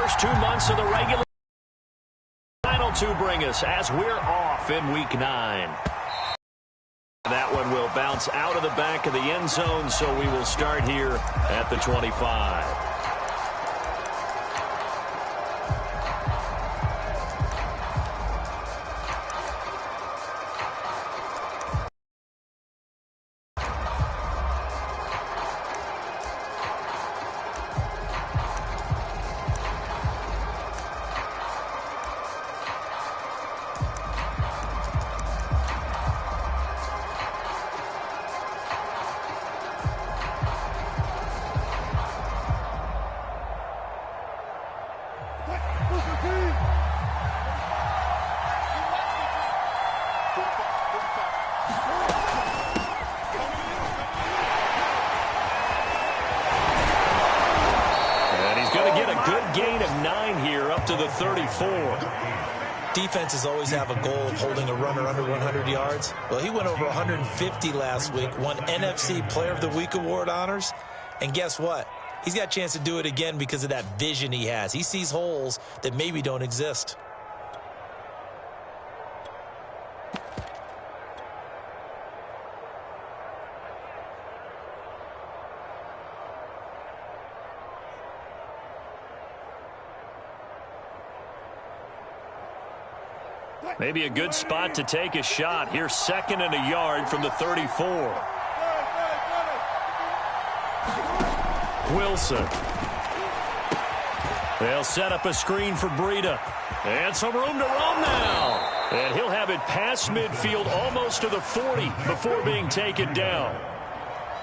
first 2 months of the regular final to bring us as we're off in Week 9. That one will bounce out of the back of the end zone, so we will start here at the 25. Gain of 9 here up to the 34. Defenses always have a goal of holding a runner under 100 yards. Well, he went over 150 last week, won NFC Player of the Week award honors. And guess what? He's got a chance to do it again because of that vision he has. He sees holes that maybe don't exist. Maybe a good spot to take a shot. Here's 2nd and a yard from the 34. Wilson. They'll set up a screen for Breida. And some room to roam now. And he'll have it past midfield almost to the 40 before being taken down.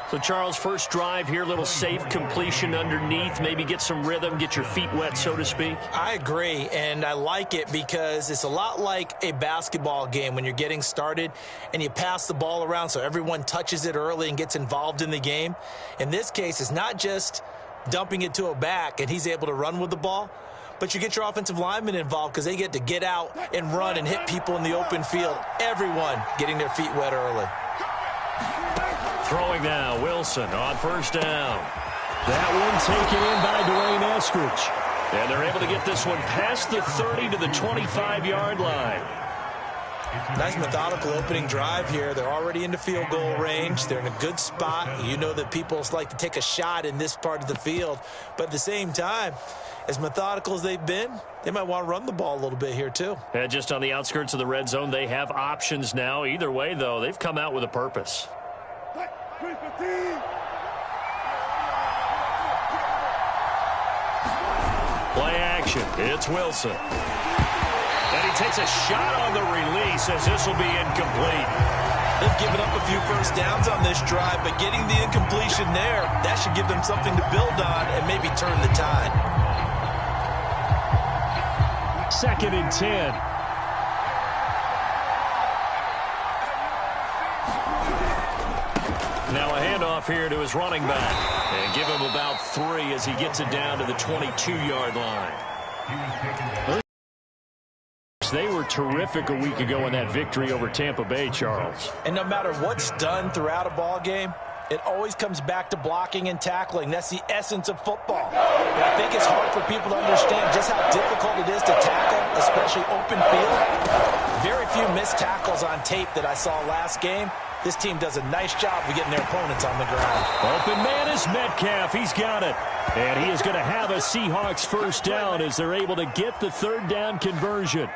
So, Charles, first drive here, little safe completion underneath, maybe get some rhythm, get your feet wet, so to speak. I agree, and I like it because it's a lot like a basketball game when you're getting started and you pass the ball around so everyone touches it early and gets involved in the game. In this case, it's not just dumping it to a back and he's able to run with the ball, but you get your offensive linemen involved because they get to get out and run and hit people in the open field. Everyone getting their feet wet early. Throwing now, Wilson on first down. That one taken in by Dwayne Eskridge. And they're able to get this one past the 30 to the 25-yard line. Nice methodical opening drive here. They're already into field goal range. They're in a good spot. You know that people like to take a shot in this part of the field. But at the same time, as methodical as they've been, they might want to run the ball a little bit here too. And just on the outskirts of the red zone, they have options now. Either way, though, they've come out with a purpose. Play action. It's Wilson. And he takes a shot on the release as this will be incomplete. They've given up a few first downs on this drive, but getting the incompletion there, that should give them something to build on and maybe turn the tide. 2nd and 10. Now a handoff here to his running back. And give him about 3 as he gets it down to the 22-yard line. They were terrific a week ago in that victory over Tampa Bay, Charles. And no matter what's done throughout a ball game, it always comes back to blocking and tackling. That's the essence of football. And I think it's hard for people to understand just how difficult it is to tackle, especially open field. Very few missed tackles on tape that I saw last game. This team does a nice job of getting their opponents on the ground. Open man is Metcalf. He's got it. And he is going to have a Seahawks first down as they're able to get the 3rd down conversion.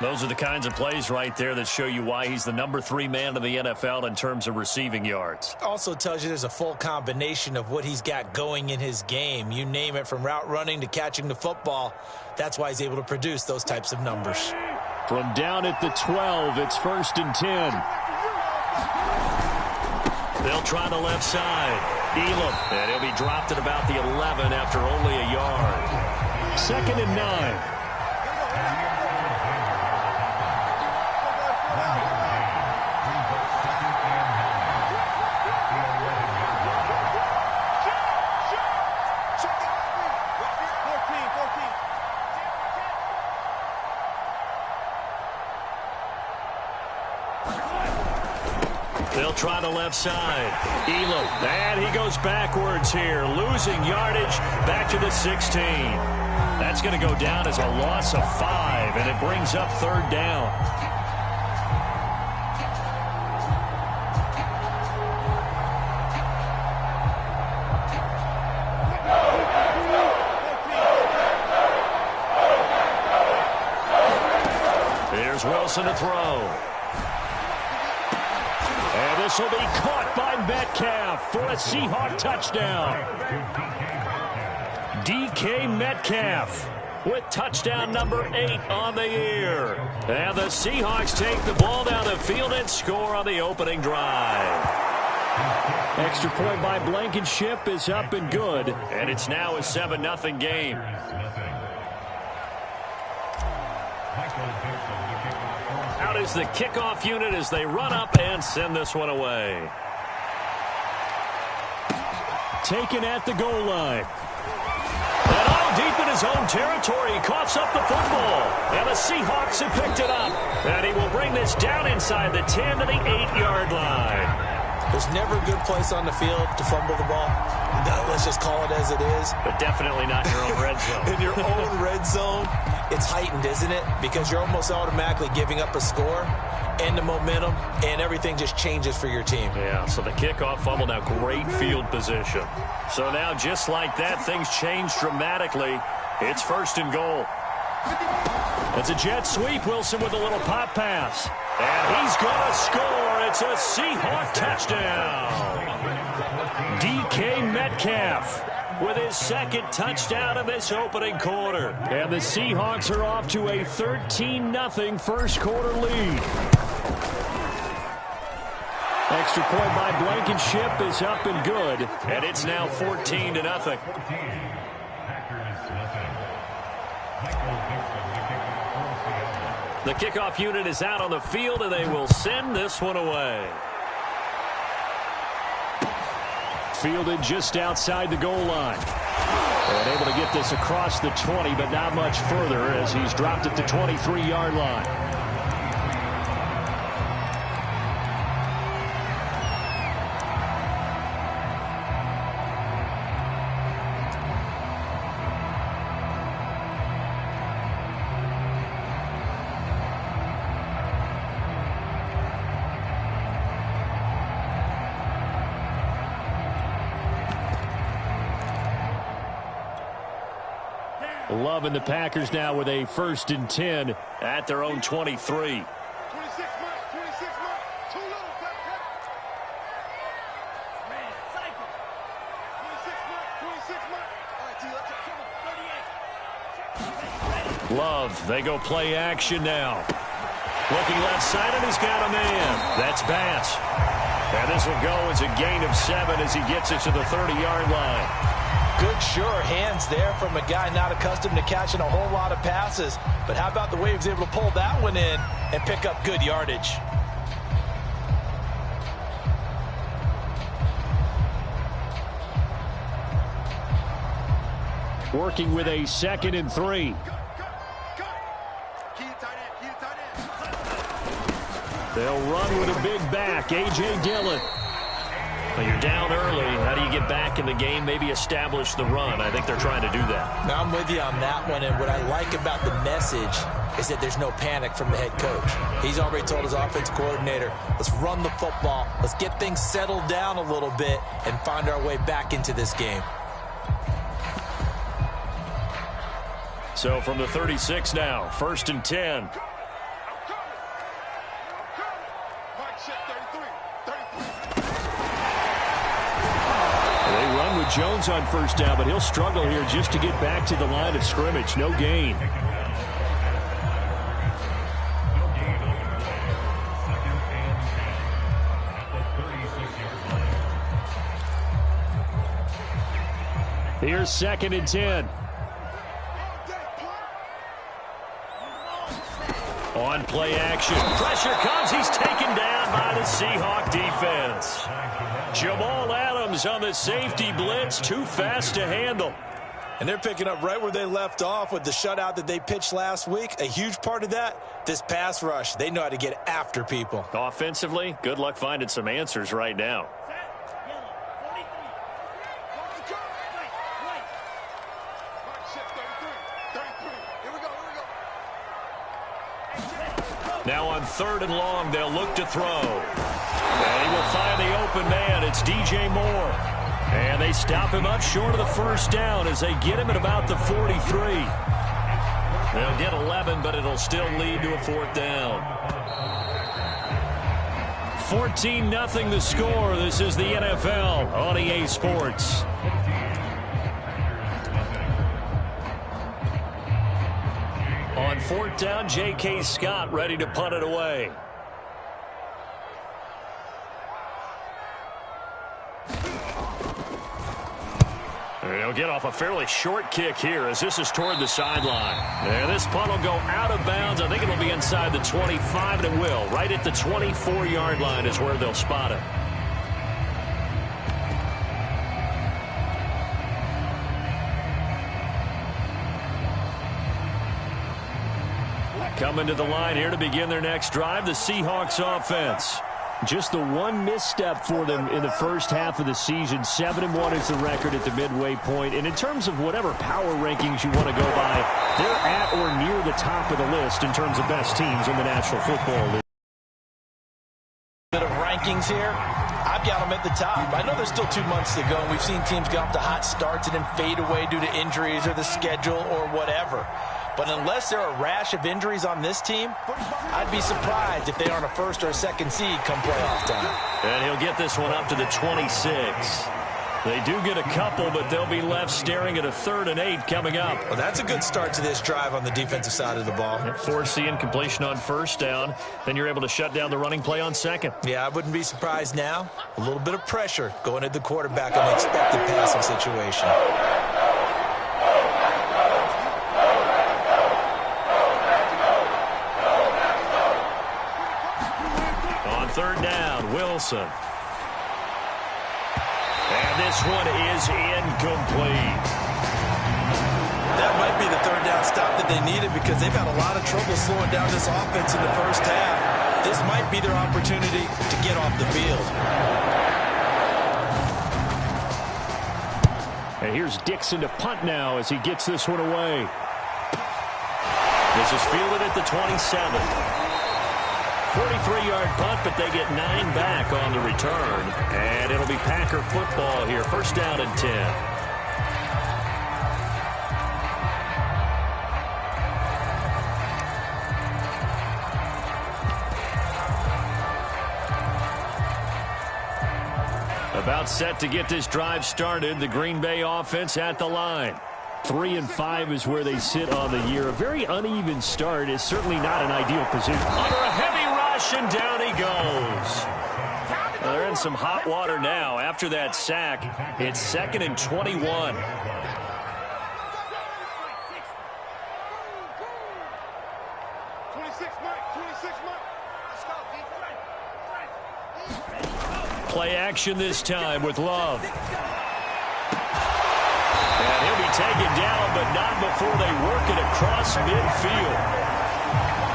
Those are the kinds of plays right there that show you why he's the number 3 man in the NFL in terms of receiving yards. Also tells you there's a full combination of what he's got going in his game. You name it, from route running to catching the football. That's why he's able to produce those types of numbers. From down at the 12, it's 1st and 10. They'll try the left side. Elam, and he'll be dropped at about the 11 after only a yard. 2nd and 9. They'll They'll try the left side. Elam, and he goes backwards here, losing yardage back to the 16. That's going to go down as a loss of 5, and it brings up 3rd down. Here's Wilson to throw. And this will be caught by Metcalf for a Seahawk touchdown. DK Metcalf with touchdown number 8 on the year. And the Seahawks take the ball down the field and score on the opening drive. Extra point by Blankenship is up and good. And it's now a 7-0 game. Out is the kickoff unit as they run up and send this one away. Taken at the goal line. And all deep in his own territory, he coughs up the football. And the Seahawks have picked it up. And he will bring this down inside the 10 to the 8-yard line. There's never a good place on the field to fumble the ball. Let's just call it as it is. But definitely not in your own red zone. In your own red zone, it's heightened, isn't it? Because you're almost automatically giving up a score and the momentum, and everything just changes for your team. Yeah, so the kickoff fumble, now great field position. So now, just like that, things change dramatically. It's 1st and goal. It's a jet sweep. Wilson with a little pop pass. And he's going to score. It's a Seahawk touchdown. DK Metcalf with his 2nd touchdown in this opening quarter. And the Seahawks are off to a 13-0 first quarter lead. Extra point by Blankenship is up and good. And it's now 14-0. The kickoff unit is out on the field, and they will send this one away. Fielded just outside the goal line. And able to get this across the 20, but not much further as he's dropped at the 23-yard line. Love and the Packers now with a 1st and 10 at their own 23. 26 mark, 26 mark, too low, man, cycle. 26 mark. All right, T, let's come on, 38. Love, they go play action now. Looking left side, and he's got a man. That's Bass. And this will go as a gain of 7 as he gets it to the 30-yard line. Good, sure hands there from a guy not accustomed to catching a whole lot of passes. But how about the way he was able to pull that one in and pick up good yardage? Working with a 2nd and 3. They'll run with a big back, A.J. Dillon. Well, you're down early. How do you get back in the game? Maybe establish the run. I think they're trying to do that. Now, I'm with you on that one, and what I like about the message is that there's no panic from the head coach. He's already told his offensive coordinator, let's run the football, let's get things settled down a little bit and find our way back into this game. So from the 36 now, 1st and 10. Jones on 1st down, but he'll struggle here just to get back to the line of scrimmage. No gain. Here's 2nd and 10. On play action. Pressure comes. He's taken down by the Seahawk defense. Jamal Adams on the safety blitz. Too fast to handle. And they're picking up right where they left off with the shutout that they pitched last week. A huge part of that, this pass rush. They know how to get after people. Offensively, good luck finding some answers right now. Now on 3rd and long, they'll look to throw. And he will find the open man. It's DJ Moore. And they stop him up short of the first down as they get him at about the 43. They'll get 11, but it'll still lead to a 4th down. 14-0 the score. This is the NFL on EA Sports. On 4th down, J.K. Scott ready to punt it away. They'll get off a fairly short kick here as this is toward the sideline. And this punt will go out of bounds. I think it'll be inside the 25, and it will. Right at the 24-yard line is where they'll spot it. Coming to the line here to begin their next drive, the Seahawks offense. Just the one misstep for them in the first half of the season. 7-1 is the record at the midway point. And in terms of whatever power rankings you want to go by, they're at or near the top of the list in terms of best teams in the National Football League. Bit of rankings here. I've got them at the top. I know there's still 2 months to go, and we've seen teams get off to hot starts and then fade away due to injuries or the schedule or whatever. But unless there are a rash of injuries on this team, I'd be surprised if they aren't a 1st or a 2nd seed come playoff time. And he'll get this one up to the 26. They do get a couple, but they'll be left staring at a 3rd and 8 coming up. Well, that's a good start to this drive on the defensive side of the ball. Force the incompletion on 1st down. Then you're able to shut down the running play on 2nd. Yeah, I wouldn't be surprised now. A little bit of pressure going at the quarterback on the expected passing situation. On 3rd down, Wilson. And this one is incomplete. That might be the 3rd down stop that they needed because they've had a lot of trouble slowing down this offense in the first half. This might be their opportunity to get off the field. And here's Dixon to punt now as he gets this one away. This is fielded at the 27. 43-yard punt, but they get 9 back on the return. And it'll be Packer football here. 1st down and 10. About set to get this drive started. The Green Bay offense at the line. 3-5 is where they sit on the year. A very uneven start is certainly not an ideal position. Under a heavy rush, and down he goes. They're in some hot water now. After that sack, it's 2nd and 21. Play action this time with Love. And he'll be taken down, but not before they work it across midfield.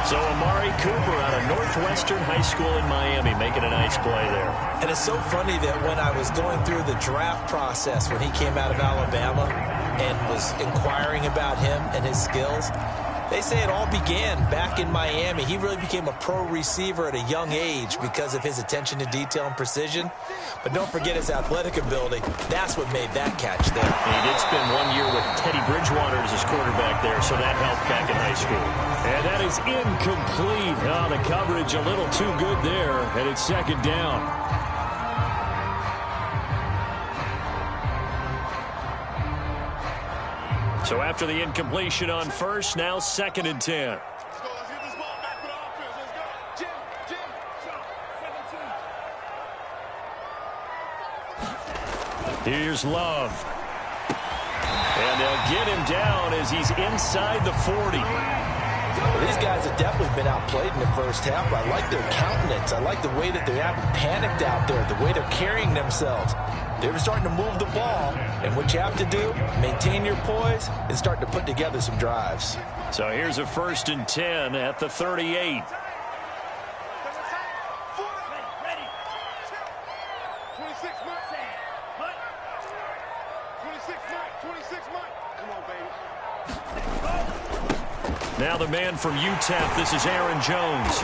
So Amari Cooper out of Northwestern High School in Miami making a nice play there. And it's so funny that when I was going through the draft process when he came out of Alabama and was inquiring about him and his skills, they say it all began back in Miami. He really became a pro receiver at a young age because of his attention to detail and precision. But don't forget his athletic ability. That's what made that catch there. He did spend 1 year with Teddy Bridgewater as his quarterback there, so that helped back in high school. And that is incomplete. Oh, the coverage a little too good there, and it's 2nd down. So after the incompletion on 1st, now 2nd and 10. Let's go. Let's get this ball back for the offense. Let's go. Jim. 17. Here's Love. And they'll get him down as he's inside the 40. Well, these guys have definitely been outplayed in the first half, but I like their countenance. I like the way that they haven't panicked out there, the way they're carrying themselves. They were starting to move the ball, And what you have to do, maintain your poise and start to put together some drives. So here's a 1st and 10 at the 38. 26 Mike. Come on, baby. Now the man from UTEP, this is Aaron Jones.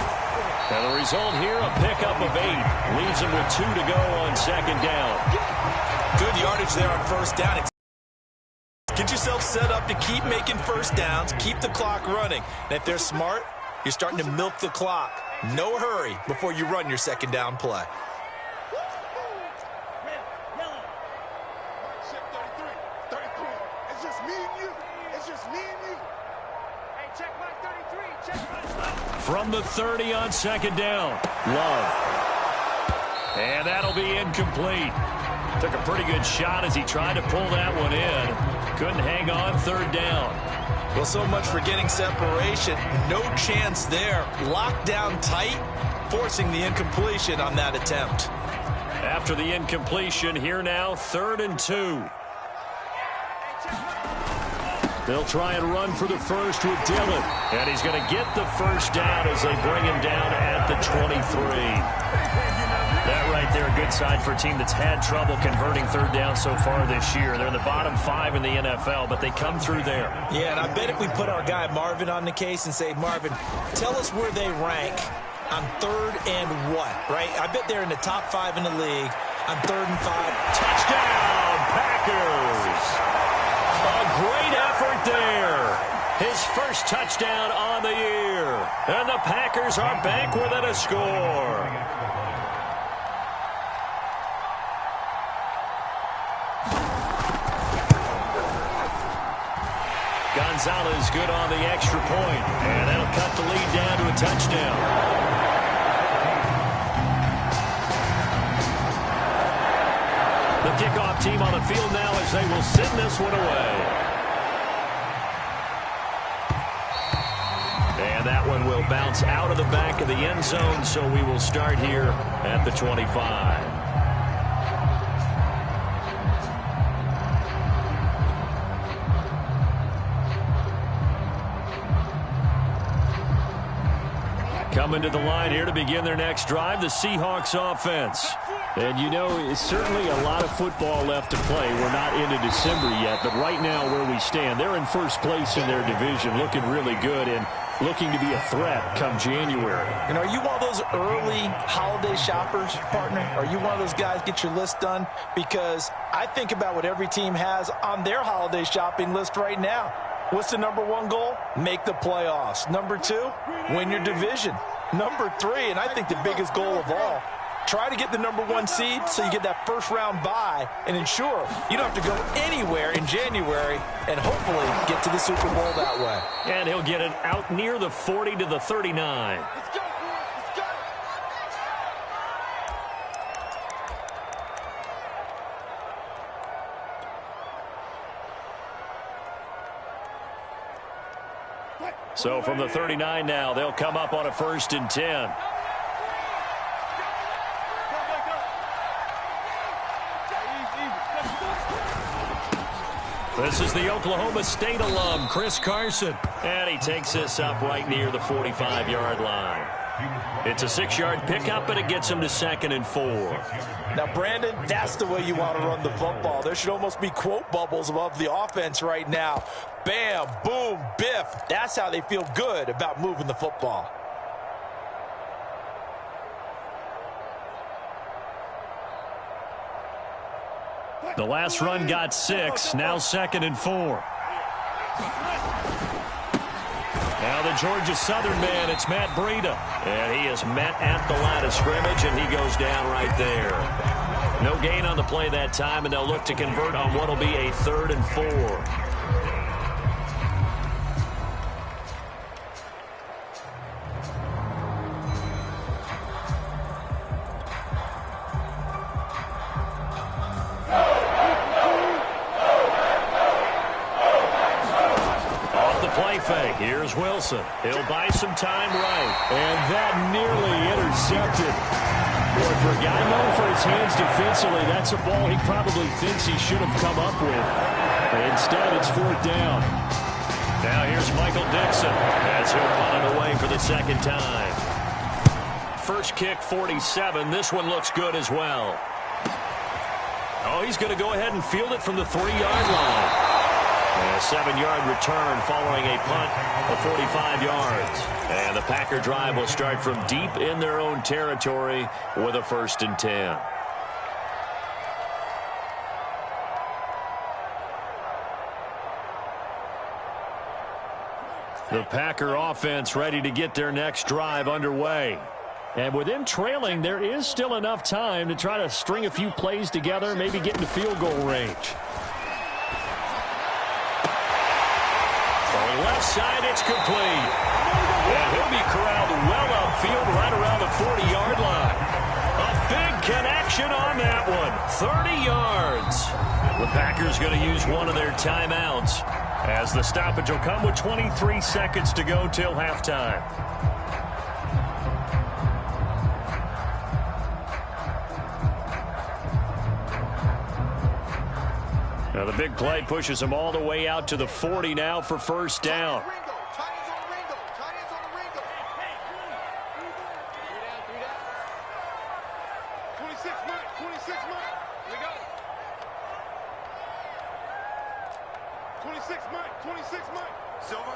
And the result here, a pickup of 8. Leaves him with 2 to go on 2nd down. Good yardage there on 1st down. Get yourself set up to keep making 1st downs, keep the clock running. And if they're smart, you're starting to milk the clock. No hurry before you run your 2nd down play. It's just me and you. It's just me and you. Hey, check Mike 33. Check Mike. From the 30 on 2nd down. Love. And that'll be incomplete. Took a pretty good shot as he tried to pull that one in. Couldn't hang on 3rd down. Well, so much for getting separation. No chance there. Locked down tight, forcing the incompletion on that attempt. After the incompletion, here now, 3rd and 2. They'll try and run for the 1st with Dillon. And he's going to get the 1st down as they bring him down at the 23. That right there, a good sign for a team that's had trouble converting 3rd down so far this year. They're in the bottom 5 in the NFL, but they come through there. Yeah, and I bet if we put our guy Marvin on the case and say, Marvin, tell us where they rank on 3rd and what, right? I bet they're in the top 5 in the league on 3rd and 5. Touchdown, Packers! A great effort there. His 1st touchdown on the year. And the Packers are back within a score. Gonzalez good on the extra point. And that'll cut the lead down to a touchdown. The kickoff team on the field now as they will send this one away. And that one will bounce out of the back of the end zone, so we will start here at the 25. Coming to the line here to begin their next drive, the Seahawks offense. And, you know, it's certainly a lot of football left to play. We're not into December yet, but right now where we stand, they're in 1st place in their division, looking really good and looking to be a threat come January. And are you one of those early holiday shoppers, partner? Are you one of those guys get your list done? Because I think about what every team has on their holiday shopping list right now. What's the number 1 goal? Make the playoffs. Number 2, win your division. Number 3, and I think the biggest goal of all, try to get the number 1 seed so you get that 1st round bye and ensure you don't have to go anywhere in January and hopefully get to the Super Bowl that way. And he'll get it out near the 40 to the 39. Let's go, boys. Let's go. So from the 39 now, they'll come up on a 1st and 10. This is the Oklahoma State alum, Chris Carson. And he takes this up right near the 45-yard line. It's a 6-yard pickup, but it gets him to 2nd and 4. Now, Brandon, that's the way you want to run the football. There should almost be quote bubbles above the offense right now. Bam, boom, biff. That's how they feel good about moving the football. The last run got 6, now 2nd and 4. Now the Georgia Southern man, it's Matt Breida. And he is met at the line of scrimmage, and he goes down right there. No gain on the play that time, and they'll look to convert on what will be a 3rd and 4. Fake. Here's Wilson. He'll buy some time right. And that nearly intercepted. Boy, for a guy known for his hands defensively, that's a ball he probably thinks he should have come up with. Instead, it's 4th down. Now here's Michael Dixon as he'll punt it away for the second time. First kick, 47. This one looks good as well. Oh, he's going to go ahead and field it from the 3-yard line. A 7-yard return following a punt of 45 yards. And the Packer drive will start from deep in their own territory with a 1st and 10. The Packer offense ready to get their next drive underway. And with them trailing, there is still enough time to try to string a few plays together, maybe get into field goal range. Throwing left side, it's complete. And he'll be corralled well upfield right around the 40-yard line. A big connection on that one. 30 yards. The Packers going to use one of their timeouts as the stoppage will come with 23 seconds to go till halftime. Now the big play pushes them all the way out to the 40 now for 1st down. 26 Mike. Silver.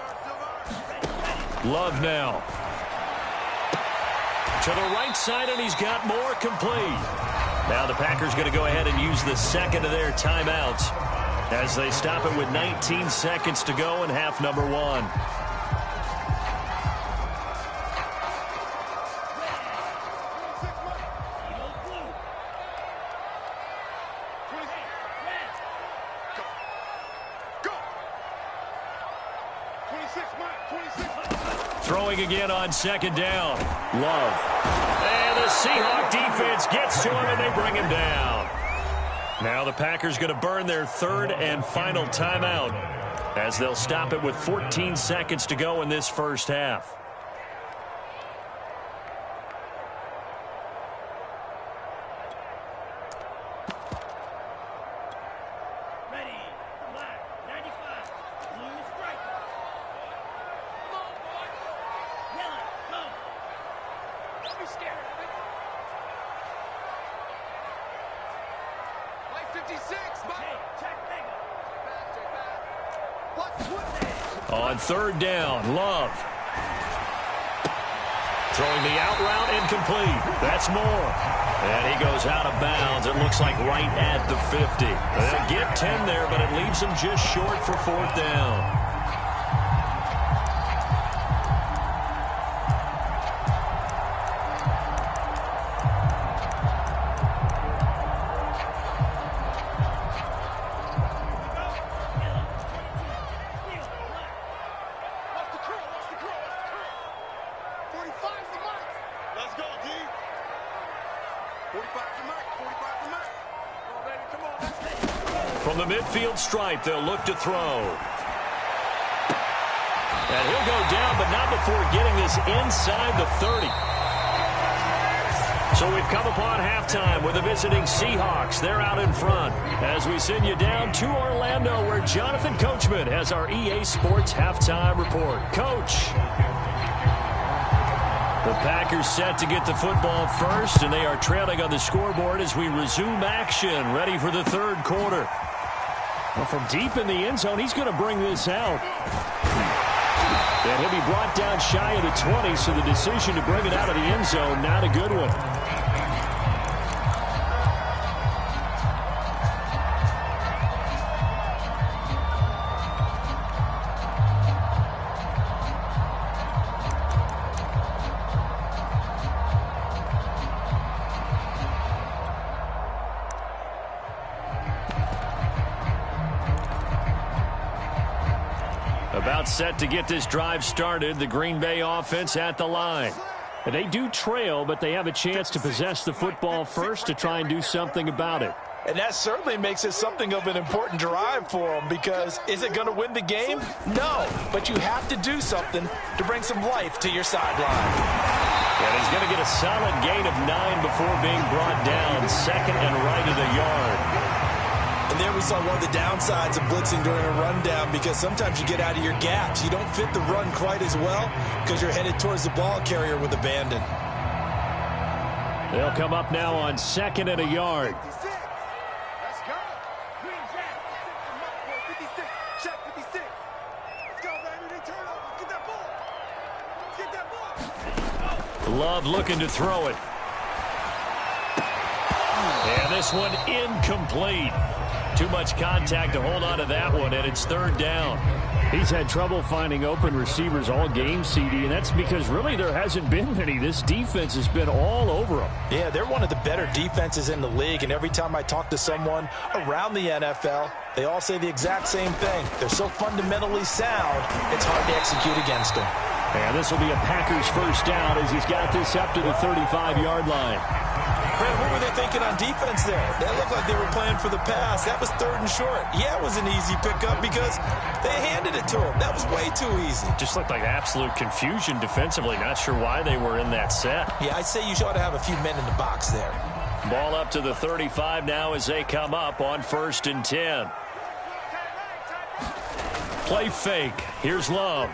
Love now. To the right side, and he's got more complete. Now the Packers going to go ahead and use the second of their timeouts as they stop it with 19 seconds to go in half number 1. Throwing again on 2nd down. Love. And the Seahawk defense gets to him, and they bring him down. Now the Packers going to burn their 3rd and final timeout as they'll stop it with 14 seconds to go in this first half. On 3rd down, Love. Throwing the out route incomplete. That's Moore. And he goes out of bounds. It looks like right at the 50. They'll get 10 there, but it leaves them just short for 4th down. From the midfield stripe, they'll look to throw. And he'll go down, but not before getting this inside the 30. So we've come upon halftime with the visiting Seahawks. They're out in front as we send you down to Orlando, where Jonathan Coachman has our EA Sports halftime report. Coach. The Packers set to get the football first, and they are trailing on the scoreboard as we resume action, ready for the 3rd quarter. Well, from deep in the end zone, he's going to bring this out. And he'll be brought down shy of the 20, so the decision to bring it out of the end zone, not a good one. About set to get this drive started. The Green Bay offense at the line. And they do trail, but they have a chance to possess the football first to try and do something about it. And that certainly makes it something of an important drive for them, because is it going to win the game? No, but you have to do something to bring some life to your sideline. And he's going to get a solid gain of 9 before being brought down. Second and right of the yard. And there we saw one of the downsides of blitzing during a rundown, because sometimes you get out of your gaps. You don't fit the run quite as well because you're headed towards the ball carrier with abandon. They'll come up now on second and a yard. Let's go. Green Jack. 56. Check 56. Let's go, baby. They turn over. Get that ball. Get that ball. Love looking to throw it. And this one incomplete. Too much contact to hold on to that one, and it's third down. He's had trouble finding open receivers all game, CD, and that's because really there hasn't been many. This defense has been all over them. Yeah, they're one of the better defenses in the league, and every time I talk to someone around the NFL, they all say the exact same thing. They're so fundamentally sound, it's hard to execute against them. And this will be a Packers first down as he's got this up to the 35-yard line. Brad, what were they thinking on defense there? That looked like they were playing for the pass. That was third and short. Yeah, it was an easy pickup because they handed it to him. That was way too easy. Just looked like absolute confusion defensively. Not sure why they were in that set. Yeah, I'd say you ought to have a few men in the box there. Ball up to the 35 now as they come up on 1st and 10. Play fake. Here's Love.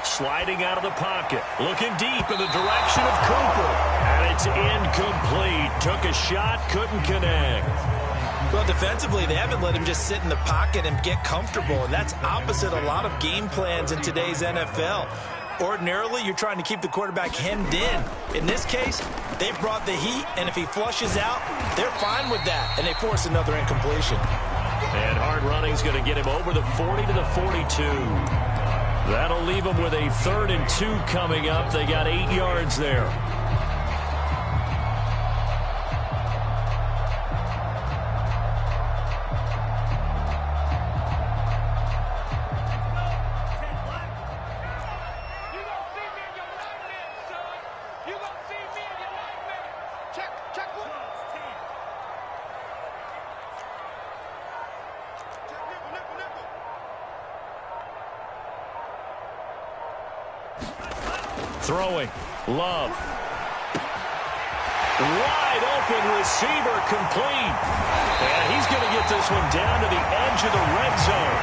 Sliding out of the pocket. Looking deep in the direction of Cooper. And it's incomplete. Took a shot, couldn't connect. Well, defensively, they haven't let him just sit in the pocket and get comfortable. And that's opposite a lot of game plans in today's NFL. Ordinarily, you're trying to keep the quarterback hemmed in. In this case, they've brought the heat, and if he flushes out, they're fine with that, and they force another incompletion. And hard running's going to get him over the 40 to the 42. That'll leave them with a 3rd and 2 coming up. They got 8 yards there. Throwing. Love. Wide open receiver complete. And he's going to get this one down to the edge of the red zone.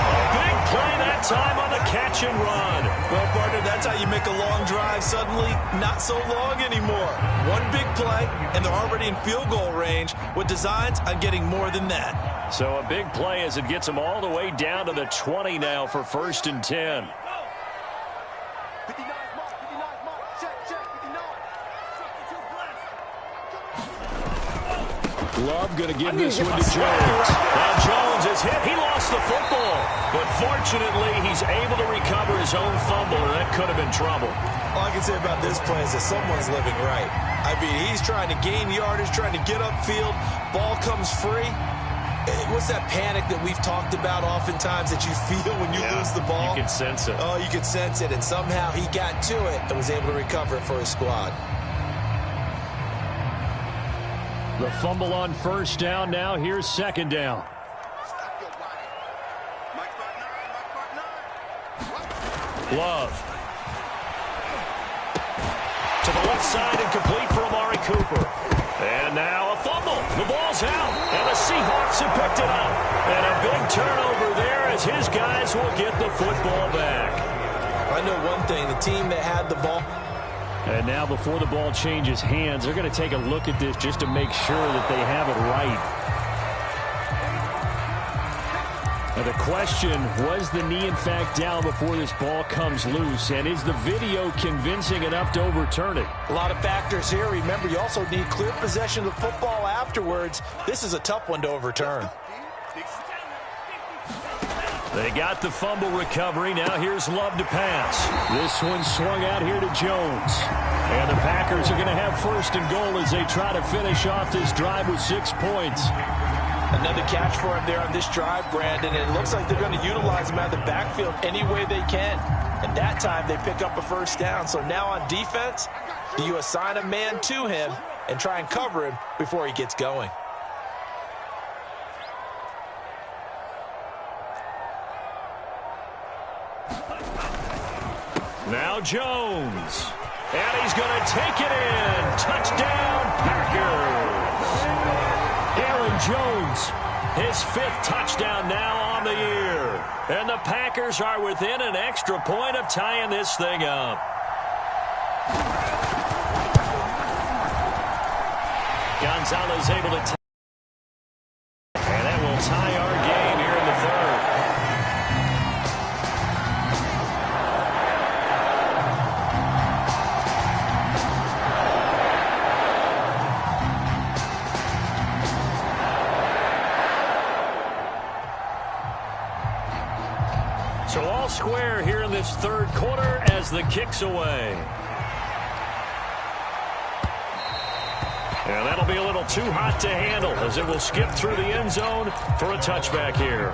A big play that time on the catch and run. Well, partner, that's how you make a long drive suddenly not so long anymore. One big play, and they're already in field goal range with designs on getting more than that. So a big play as it gets them all the way down to the 20 now for 1st and 10. Love going to give this one to Jones. Now Jones is hit. He lost the football. But fortunately, he's able to recover his own fumble, and that could have been trouble. All I can say about this play is that someone's living right. I mean, he's trying to gain yardage, trying to get upfield. Ball comes free. What's that panic that we've talked about oftentimes that you feel when you lose the ball? You can sense it. Oh, you can sense it. And somehow he got to it and was able to recover it for his squad. The fumble on 1st down. Now here's 2nd down. Love. To the left side and complete for Amari Cooper. And now a fumble. The ball's out. And the Seahawks have picked it up. And a big turnover there as his guys will get the football back. I know one thing. The team that had the ball. And now before the ball changes hands, they're going to take a look at this just to make sure that they have it right. Now the question, was the knee in fact down before this ball comes loose? And is the video convincing enough to overturn it? A lot of factors here. Remember, you also need clear possession of the football afterwards. This is a tough one to overturn. They got the fumble recovery. Now here's Love to pass. This one swung out here to Jones. And the Packers are going to have 1st and goal as they try to finish off this drive with 6 points. Another catch for him there on this drive, Brandon. And it looks like they're going to utilize him out of the backfield any way they can. And that time they pick up a 1st down. So now on defense, do you assign a man to him and try and cover him before he gets going? Now Jones. And he's going to take it in. Touchdown, Packers. Aaron Jones, his 5th touchdown now on the year. And the Packers are within an extra point of tying this thing up. Gonzalez able to tie. And that will tie our game here in the 3rd. So all square here in this 3rd quarter as the kick's away. And that'll be a little too hot to handle as it will skip through the end zone for a touchback here.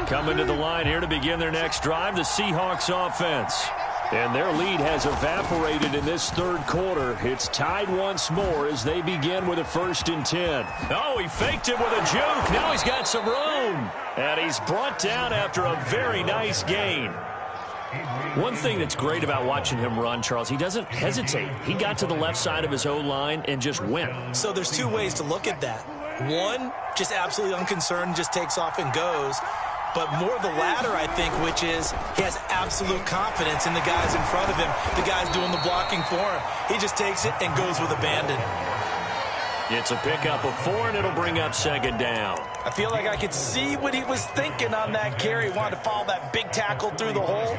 Coming to the line here to begin their next drive, the Seahawks offense. And their lead has evaporated in this 3rd quarter. It's tied once more as they begin with a 1st and 10. Oh, he faked it with a juke. Now he's got some room. And he's brought down after a very nice gain. One thing that's great about watching him run, Charles, he doesn't hesitate. He got to the left side of his O-line and just went. So there's 2 ways to look at that. One, just absolutely unconcerned, just takes off and goes. But more the latter, I think, which is he has absolute confidence in the guys in front of him, the guys doing the blocking for him. He just takes it and goes with abandon. It's a pickup of 4, and it'll bring up 2nd down. I feel like I could see what he was thinking on that carry. He wanted to follow that big tackle through the hole.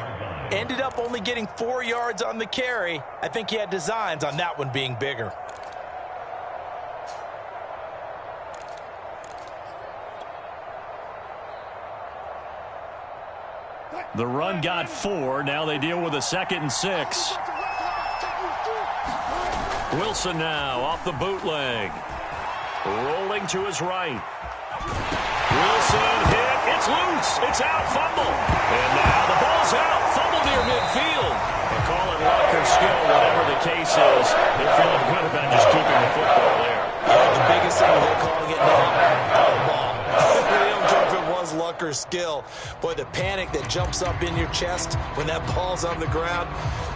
Ended up only getting 4 yards on the carry. I think he had designs on that one being bigger. The run got 4. Now they deal with a 2nd and 6. Wilson now off the bootleg. Rolling to his right. Wilson hit. It's loose. It's out. Fumble. And now the ball's out. Fumble near midfield. They call it luck or skill, whatever the case is. They're feeling good about just keeping the football there. Yeah, the biggest thing they're calling it now, foul ball. They don't care if it was luck or skill. Boy, the panic that jumps up in your chest when that ball's on the ground,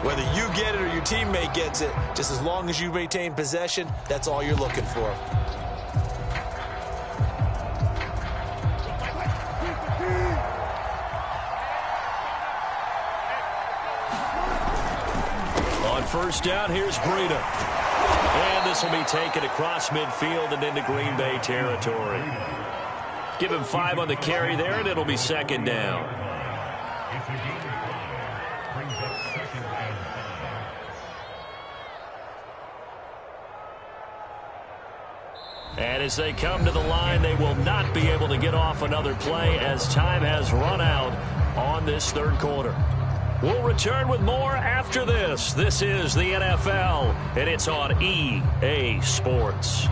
whether you get it or your teammate gets it, just as long as you maintain possession, that's all you're looking for. On 1st down, here's Breida. And this will be taken across midfield and into Green Bay territory. Give him 5 on the carry there, and it'll be 2nd down. And as they come to the line, they will not be able to get off another play as time has run out on this 3rd quarter. We'll return with more after this. This is the NFL, and it's on EA Sports.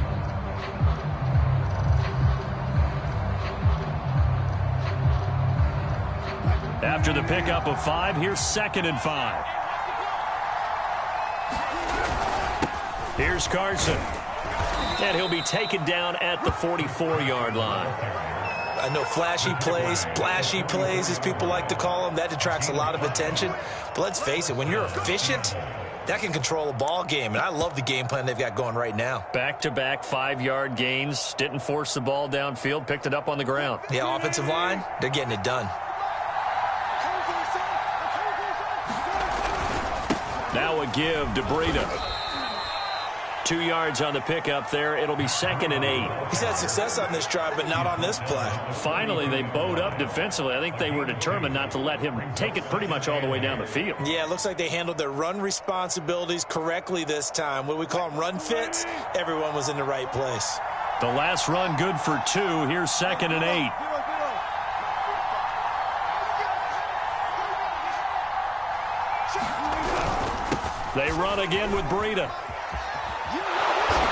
After the pickup of 5, here's 2nd and 5. Here's Carson. And he'll be taken down at the 44-yard line. I know flashy plays, splashy plays, as people like to call them, that detracts a lot of attention. But let's face it, when you're efficient, that can control a ball game. And I love the game plan they've got going right now. Back-to-back 5-yard gains. Didn't force the ball downfield. Picked it up on the ground. Yeah, offensive line, they're getting it done. Now a give to Breida. 2 yards on the pickup there. It'll be 2nd and 8. He's had success on this drive, but not on this play. Finally, they bowed up defensively. I think they were determined not to let him take it pretty much all the way down the field. Yeah, it looks like they handled their run responsibilities correctly this time. What we call them run fits, everyone was in the right place. The last run good for 2. Here's 2nd and 8. They run again with Breida.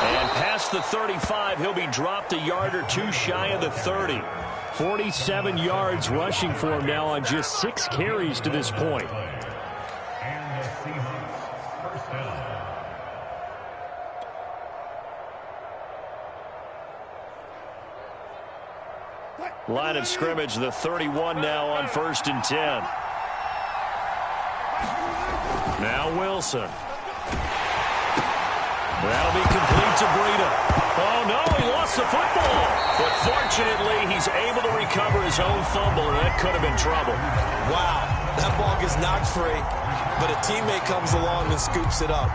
And past the 35, he'll be dropped a yard or 2 shy of the 30. 47 yards rushing for him now on just 6 carries to this point. Line of scrimmage, the 31 now on 1st and 10. Now Wilson. That'll be complete to Breida. Oh, no, he lost the football. But fortunately, he's able to recover his own fumble, and that could have been trouble. Wow, that ball gets knocked free, but a teammate comes along and scoops it up.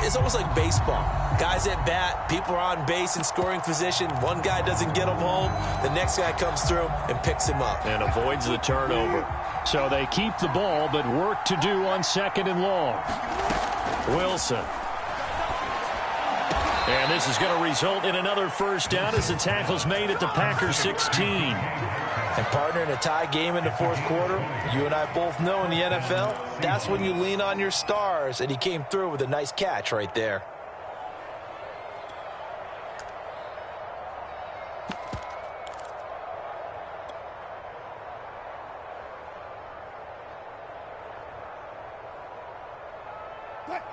It's almost like baseball. Guys at bat, people are on base in scoring position. One guy doesn't get him home. The next guy comes through and picks him up. And avoids the turnover. So they keep the ball, but work to do on 2nd and long. Wilson. And this is going to result in another first down as the tackle's made at the Packers 16. And partner, in a tie game in the 4th quarter, you and I both know in the NFL, that's when you lean on your stars, and he came through with a nice catch right there.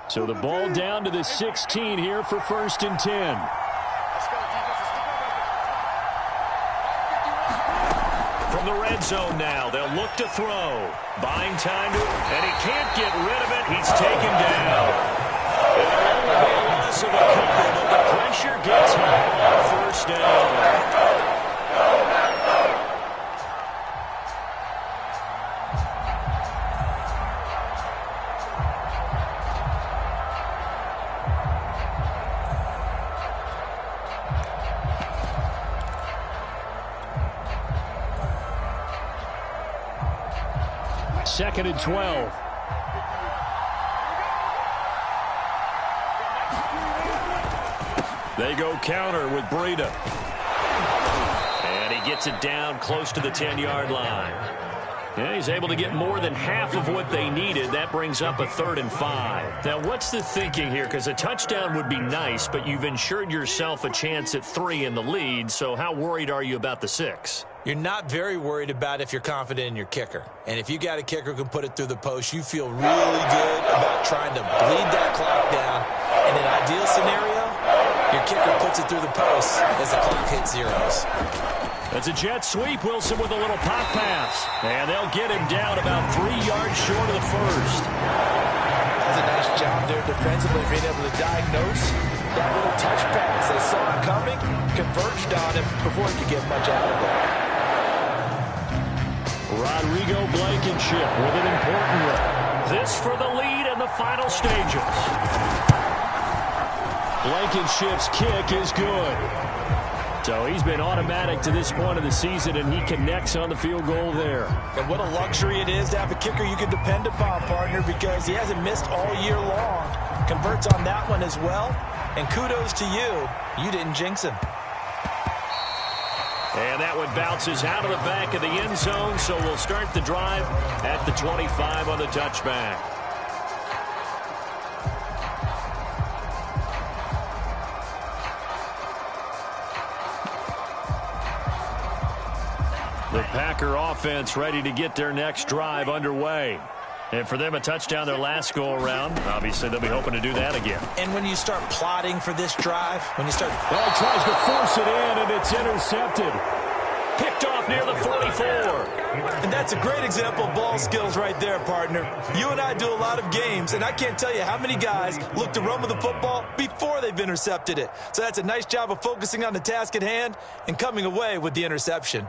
So the ball down to the 16 here for 1st and 10. From the red zone now, they'll look to throw. Buying time to, and he can't get rid of it. He's taken down. It'll only be a loss of a couple, but the pressure gets him on 1st down. Second and 12. They go counter with Breida. And he gets it down close to the 10-yard line. Yeah, he's able to get more than half of what they needed. That brings up a 3rd and 5. Now, what's the thinking here? Because a touchdown would be nice, but you've ensured yourself a chance at 3 in the lead. So how worried are you about the 6? You're not very worried about if you're confident in your kicker. And if you got a kicker who can put it through the post, you feel really good about trying to bleed that clock down. In an ideal scenario, your kicker puts it through the post as the clock hits zeros. That's a jet sweep. Wilson with a little pop pass. And they'll get him down about 3 yards short of the 1st. That's a nice job there defensively, being able to diagnose that little touch pass. They saw it coming, converged on him before he could get much out of it. Rodrigo Blankenship with an important one. This for the lead in the final stages. Blankenship's kick is good. So he's been automatic to this point of the season, and he connects on the field goal there. And what a luxury it is to have a kicker you can depend upon, partner, because he hasn't missed all year long. Converts on that one as well. And kudos to you. You didn't jinx him. And that one bounces out of the back of the end zone, so we'll start the drive at the 25 on the touchback. The Packer offense ready to get their next drive underway. And for them, a touchdown their last go-around. Obviously, they'll be hoping to do that again. And when you start plotting for this drive, when you start... Well, he tries to force it in, and it's intercepted. Picked off near the 44. And that's a great example of ball skills right there, partner. You and I do a lot of games, and I can't tell you how many guys look to run with the football before they've intercepted it. So that's a nice job of focusing on the task at hand and coming away with the interception.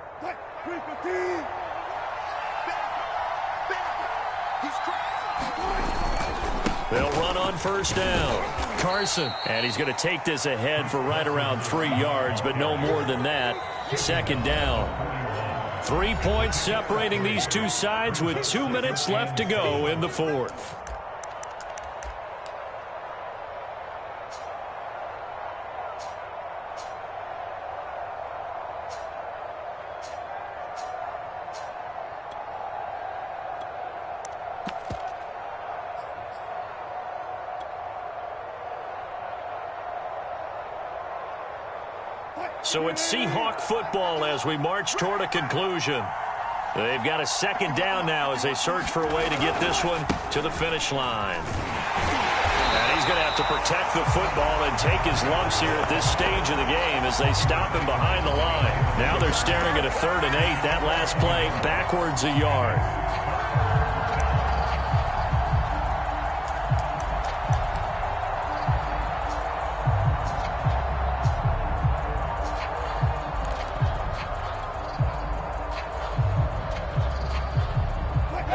They'll run on 1st down. Carson, and he's going to take this ahead for right around 3 yards, but no more than that. 2nd down. 3 points separating these two sides with 2 minutes left to go in the 4th. So it's Seahawk football as we march toward a conclusion. They've got a 2nd down now as they search for a way to get this one to the finish line. And he's going to have to protect the football and take his lumps here at this stage of the game as they stop him behind the line. Now they're staring at a 3rd and 8. That last play backwards a yard.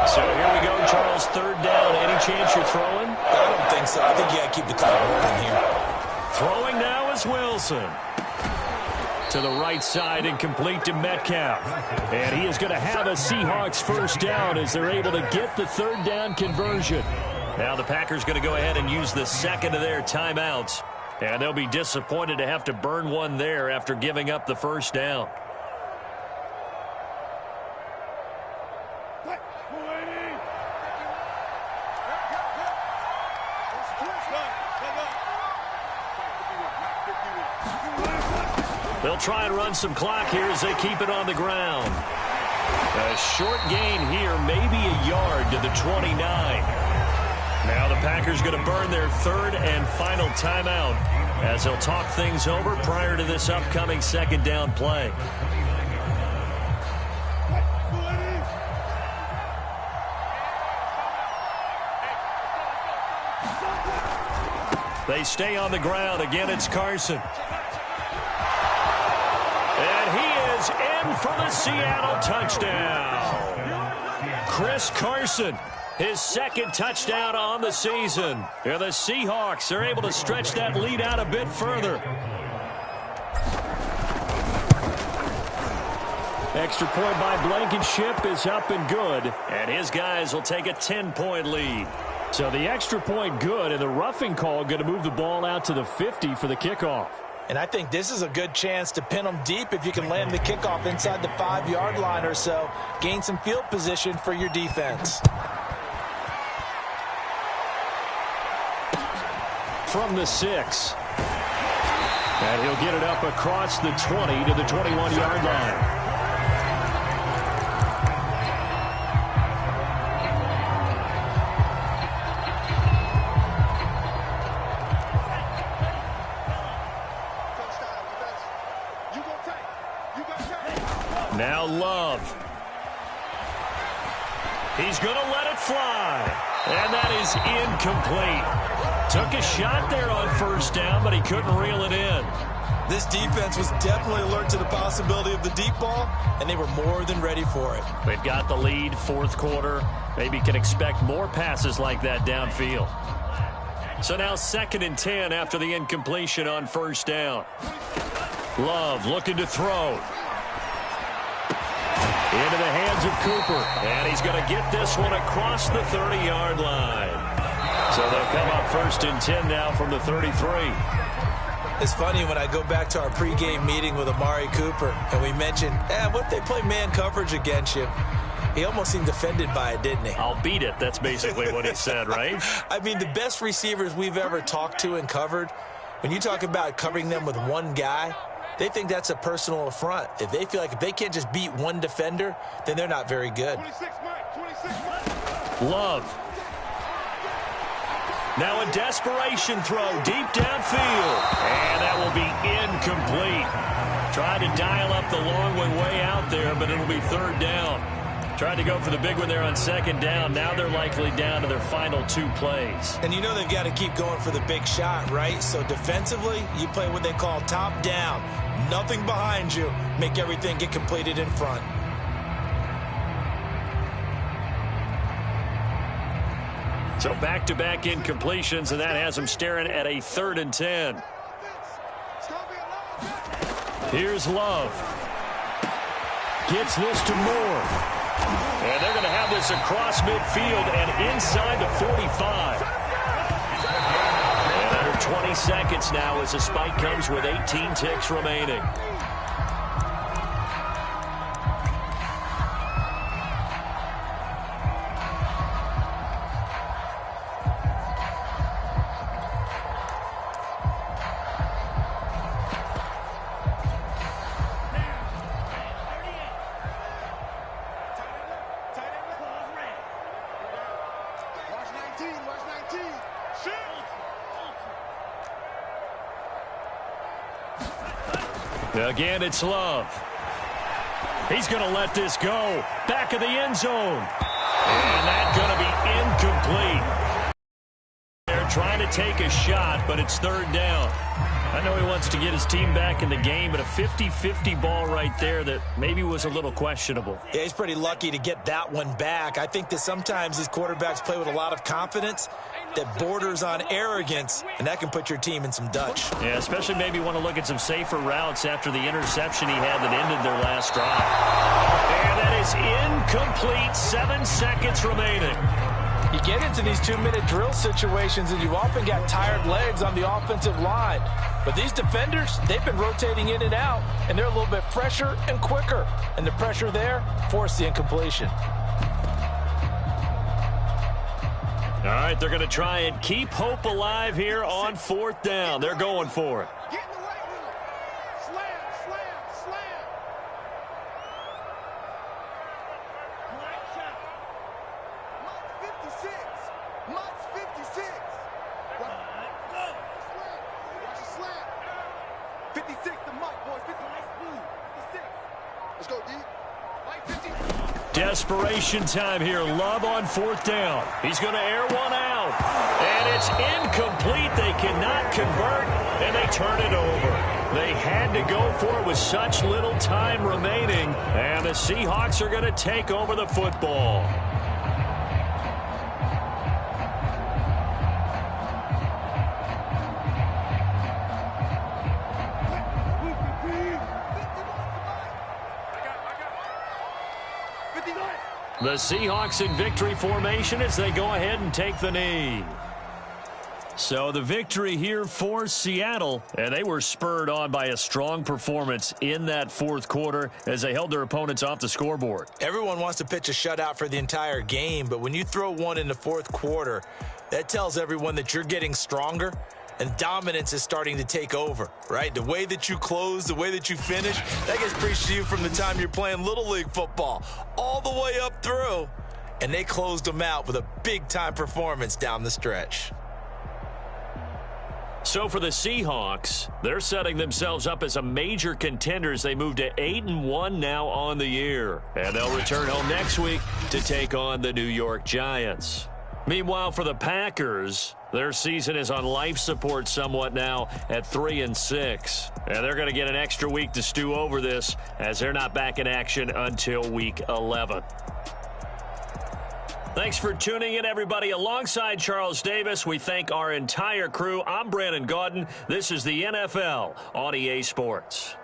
So here we go, Charles, 3rd down. Any chance you're throwing? I don't think so. I think you got to keep the clock moving here. Throwing now is Wilson. To the right side and complete to Metcalf. And he is going to have a Seahawks 1st down as they're able to get the 3rd down conversion. Now the Packers going to go ahead and use the 2nd of their timeouts. And they'll be disappointed to have to burn one there after giving up the 1st down. They'll try and run some clock here as they keep it on the ground. A short gain here, maybe a yard to the 29. Now the Packers going to burn their 3rd and final timeout as they'll talk things over prior to this upcoming 2nd down play. They stay on the ground. Again, it's Carson. And he is in for the Seattle touchdown. Chris Carson, his 2nd touchdown on the season. And the Seahawks are able to stretch that lead out a bit further. Extra point by Blankenship is up and good. And his guys will take a 10-point lead. So the extra point good, and the roughing call going to move the ball out to the 50 for the kickoff. And I think this is a good chance to pin them deep if you can land the kickoff inside the 5-yard line or so. Gain some field position for your defense. From the 6. And he'll get it up across the 20 to the 21-yard line. Now Love. He's going to let it fly. And that is incomplete. Took a shot there on 1st down, but he couldn't reel it in. This defense was definitely alert to the possibility of the deep ball, and they were more than ready for it. They've got the lead, 4th quarter. Maybe can expect more passes like that downfield. So now 2nd and 10 after the incompletion on 1st down. Love looking to throw. Into the hands of Cooper. And he's going to get this one across the 30-yard line. So they'll come up 1st and 10 now from the 33. It's funny when I go back to our pregame meeting with Amari Cooper, and we mentioned, what if they play man coverage against you? He almost seemed offended by it, didn't he? I'll beat it. That's basically what he said, right? I mean, the best receivers we've ever talked to and covered, when you talk about covering them with one guy, they think that's a personal affront. If they feel like if they can't just beat one defender, then they're not very good. 26 Mike. Love. Now a desperation throw deep downfield. And that will be incomplete. Tried to dial up the long one way out there, but it'll be 3rd down. Tried to go for the big one there on 2nd down. Now they're likely down to their final 2 plays. And you know they've got to keep going for the big shot, right? So defensively, you play what they call top down. Nothing behind you. Make everything get completed in front. So back-to-back incompletions, and that has them staring at a 3rd and 10. Here's Love. Gets this to Moore. And they're going to have this across midfield and inside the 45. And under 20 seconds now as the spike comes with 18 ticks remaining. Again, it's Love. He's going to let this go. Back of the end zone. And that's going to be incomplete. They're trying to take a shot, but it's third down. I know he wants to get his team back in the game, but a 50-50 ball right there that maybe was a little questionable. Yeah, he's pretty lucky to get that one back. I think that sometimes these quarterbacks play with a lot of confidence that borders on arrogance, and that can put your team in some Dutch. Yeah, especially maybe want to look at some safer routes after the interception he had that ended their last drive. And that is incomplete. 7 seconds remaining. You get into these 2-minute drill situations, and you've often got tired legs on the offensive line. But these defenders, they've been rotating in and out, and they're a little bit fresher and quicker. And the pressure there forced the incompletion. All right, they're going to try and keep hope alive here on fourth down. They're going for it. Get in the right room. Slam, slam, slam. Great shot. Mike's 56. Mike's 56. Go. Watch the slam. 56 to Mike, boys. 56. Let's go, D. Mike 50. Desperation time here. Love on fourth down. He's going to air one out. And it's incomplete. They cannot convert, and they turn it over. They had to go for it with such little time remaining, and the Seahawks are going to take over the football. The Seahawks in victory formation as they go ahead and take the knee. So the victory here for Seattle, and they were spurred on by a strong performance in that fourth quarter as they held their opponents off the scoreboard. Everyone wants to pitch a shutout for the entire game, but when you throw one in the fourth quarter, that tells everyone that you're getting stronger and dominance is starting to take over, right? The way that you close, the way that you finish, that gets preached to you from the time you're playing Little League football all the way up through, and they closed them out with a big-time performance down the stretch. So for the Seahawks, they're setting themselves up as a major contender as they move to 8-1 now on the year. And they'll return home next week to take on the New York Giants. Meanwhile, for the Packers, their season is on life support somewhat now at 3-6. And they're going to get an extra week to stew over this as they're not back in action until week 11. Thanks for tuning in, everybody. Alongside Charles Davis, we thank our entire crew. I'm Brandon Gaudin. This is the NFL on EA Sports.